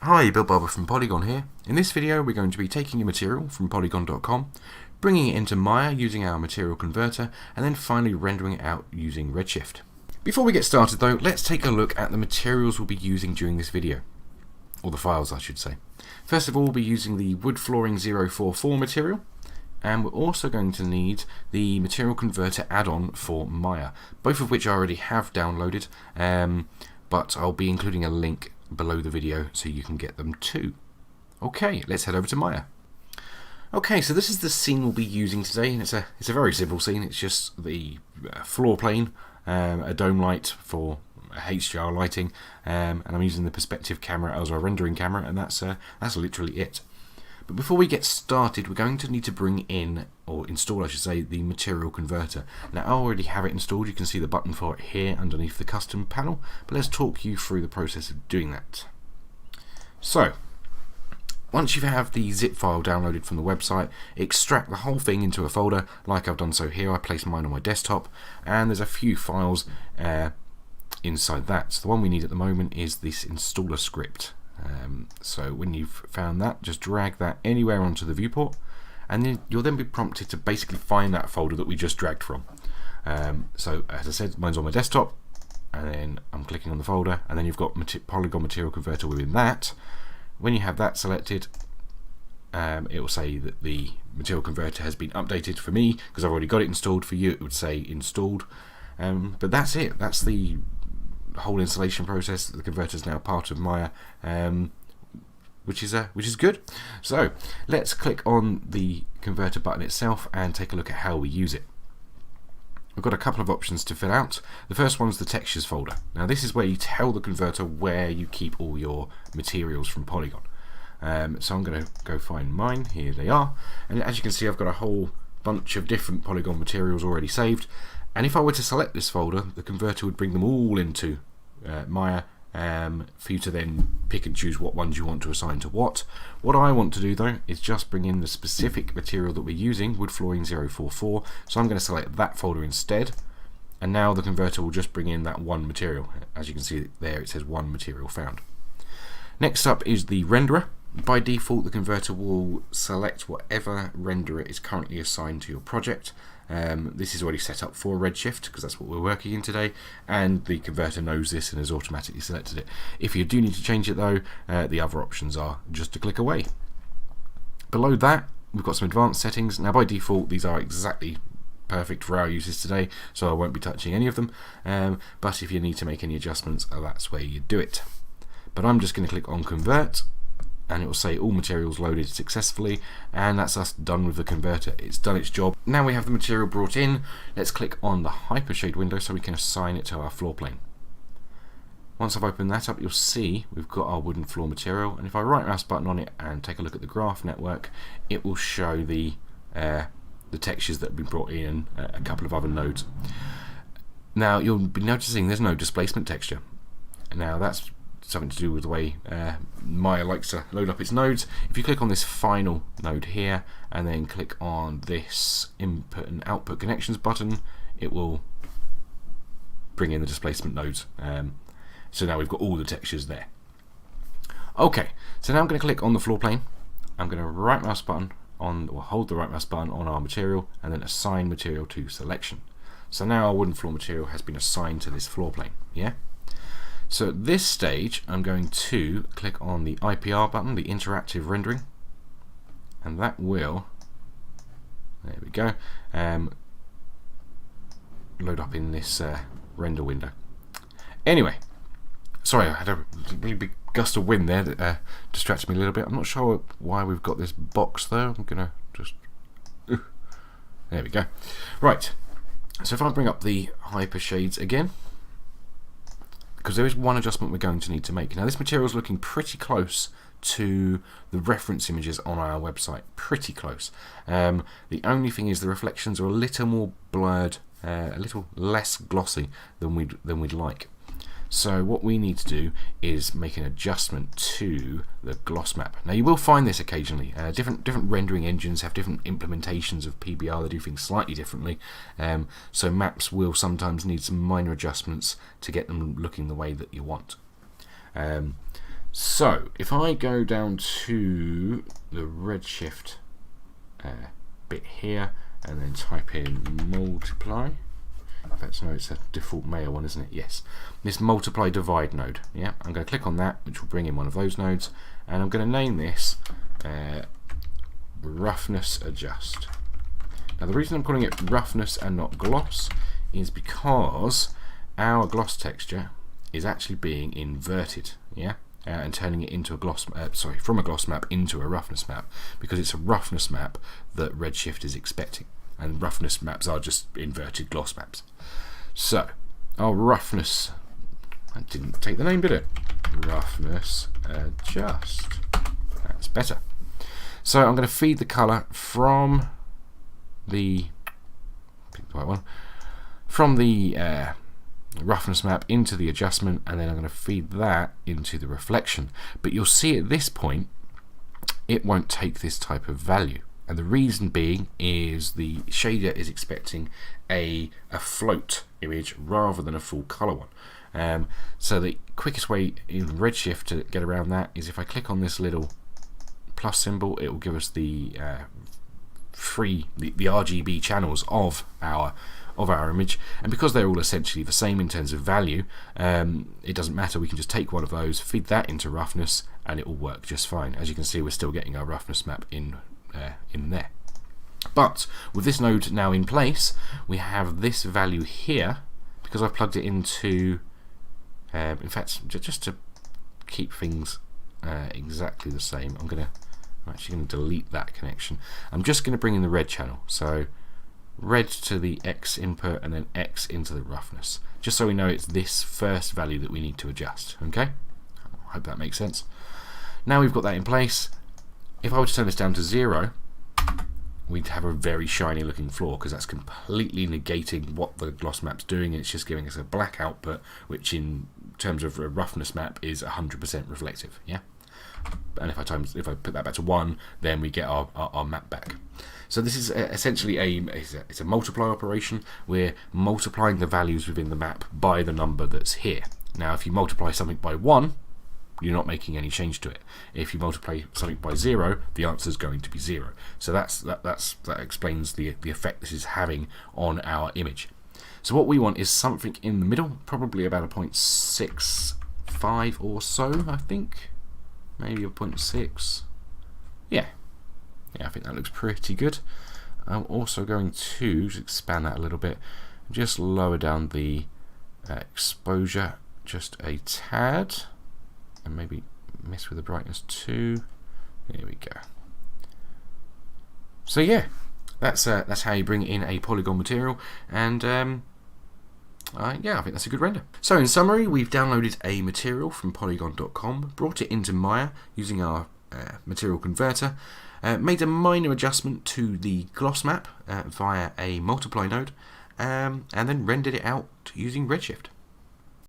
Hi, Bill Barber from Poliigon here. In this video we're going to be taking a material from Poliigon.com, bringing it into Maya using our material converter, and then finally rendering it out using Redshift. Before we get started though, let's take a look at the materials we'll be using during this video. Or the files, I should say. First of all, we'll be using the wood flooring 044 material, and we're also going to need the material converter add-on for Maya, both of which I already have downloaded, but I'll be including a link below the video so you can get them too. Okay, let's head over to Maya. Okay, so this is the scene we'll be using today, and it's a very simple scene. It's just the floor plane, a dome light for HDR lighting, and I'm using the perspective camera as our rendering camera, and that's literally it. But before we get started, we're going to need to bring in, or install I should say, the material converter. Now I already have it installed. You can see the button for it here underneath the custom panel, but let's talk you through the process of doing that. So once you have the zip file downloaded from the website, extract the whole thing into a folder like I've done so here. I placed mine on my desktop, and there's a few files inside that. So the one we need at the moment is this installer script. So when you've found that, just drag that anywhere onto the viewport, and then you'll then be prompted to basically find that folder that we just dragged from. So as I said, mine's on my desktop, and then I'm clicking on the folder, and then you've got Poliigon material converter within that. When you have that selected, it will say that the material converter has been updated. For me, because I've already got it installed, for you it would say installed. But that's it. That's the whole installation process. The converter is now part of Maya, which is good. So let's click on the converter button itself and take a look at how we use it. We've got a couple of options to fill out. The first one's the textures folder. Now this is where you tell the converter where you keep all your materials from Poliigon. So I'm going to go find mine. Here they are, and as you can see, I've got a whole bunch of different Poliigon materials already saved. And if I were to select this folder, the converter would bring them all into Maya for you to then pick and choose what ones you want to assign to what. What I want to do though is just bring in the specific material that we're using, wood flooring 044. So I'm going to select that folder instead, and now the converter will just bring in that one material. As you can see there, it says one material found. Next up is the renderer. By default, the converter will select whatever renderer is currently assigned to your project. This is already set up for Redshift because that's what we're working in today, and the converter knows this and has automatically selected it. If you do need to change it though, the other options are just to click away. Below that, we've got some advanced settings. Now by default, these are exactly perfect for our uses today, so I won't be touching any of them, but if you need to make any adjustments, that's where you do it. But I'm just going to click on convert, and it will say all materials loaded successfully, and that's us done with the converter. It's done its job. Now we have the material brought in. Let's click on the hypershade window so we can assign it to our floor plane. Once I've opened that up, you'll see we've got our wooden floor material, and if I right mouse button on it and take a look at the graph network, it will show the textures that have been brought in and a couple of other nodes. Now you'll be noticing there's no displacement texture. Now that's something to do with the way Maya likes to load up its nodes. If you click on this final node here and then click on this input and output connections button, it will bring in the displacement nodes. So now we've got all the textures there. Okay, so now I'm going to click on the floor plane. I'm going to right mouse button on, or hold the right mouse button on our material, and then assign material to selection. So now our wooden floor material has been assigned to this floor plane. Yeah. So at this stage, I'm going to click on the IPR button, the interactive rendering, and that will, there we go, load up in this render window. Anyway, sorry, I had a really big gust of wind there that distracted me a little bit. I'm not sure why we've got this box though. I'm going to just, there we go. Right, so if I bring up the hyper shades again, because there is one adjustment we're going to need to make. Now this material is looking pretty close to the reference images on our website, pretty close. The only thing is the reflections are a little more blurred, a little less glossy than we'd like. So what we need to do is make an adjustment to the gloss map. Now you will find this occasionally. Different rendering engines have different implementations of PBR. They do things slightly differently. So maps will sometimes need some minor adjustments to get them looking the way that you want. So if I go down to the Redshift bit here and then type in multiply. That's no, it's a default male one, isn't it? Yes. This multiply divide node. Yeah, I'm going to click on that, which will bring in one of those nodes, and I'm going to name this roughness adjust. Now the reason I'm calling it roughness and not gloss is because our gloss texture is actually being inverted. Yeah. And turning it into a gloss, from a gloss map into a roughness map, because it's a roughness map that Redshift is expecting, and roughness maps are just inverted gloss maps. So our roughness, I didn't take the name, did it? Roughness adjust. That's better. So I'm going to feed the color from the, pick the right one, from the roughness map into the adjustment, and then I'm going to feed that into the reflection. But you'll see at this point it won't take this type of value, and the reason being is the shader is expecting a float image rather than a full color one. So the quickest way in Redshift to get around that is if I click on this little plus symbol, it will give us the the RGB channels of our image, and because they're all essentially the same in terms of value, it doesn't matter. We can just take one of those, feed that into roughness, and it will work just fine. As you can see, we're still getting our roughness map in there. But with this node now in place, we have this value here because I've plugged it into. In fact, just to keep things exactly the same, I'm actually going to delete that connection. I'm just going to bring in the red channel. So red to the X input and then X into the roughness, just so we know it's this first value that we need to adjust. Okay, I hope that makes sense. Now we've got that in place. If I were to turn this down to 0, we'd have a very shiny looking floor, because that's completely negating what the gloss map's doing, and it's just giving us a black output, which in terms of a roughness map is 100% reflective. Yeah, and if I put that back to 1, then we get our map back. So this is essentially it's a multiply operation. We're multiplying the values within the map by the number that's here. Now if you multiply something by 1, you're not making any change to it. If you multiply something by 0, the answer is going to be 0. So that explains the effect this is having on our image. So what we want is something in the middle, probably about a 0.65 or so, I think. Maybe a 0.6. Yeah, I think that looks pretty good. I'm also going to expand that a little bit, just lower down the exposure just a tad, and maybe mess with the brightness too. There we go. So yeah, that's how you bring in a polygon material, and yeah, I think that's a good render. So in summary, we've downloaded a material from Poliigon.com, brought it into Maya using our material converter, made a minor adjustment to the gloss map via a multiply node, and then rendered it out using Redshift.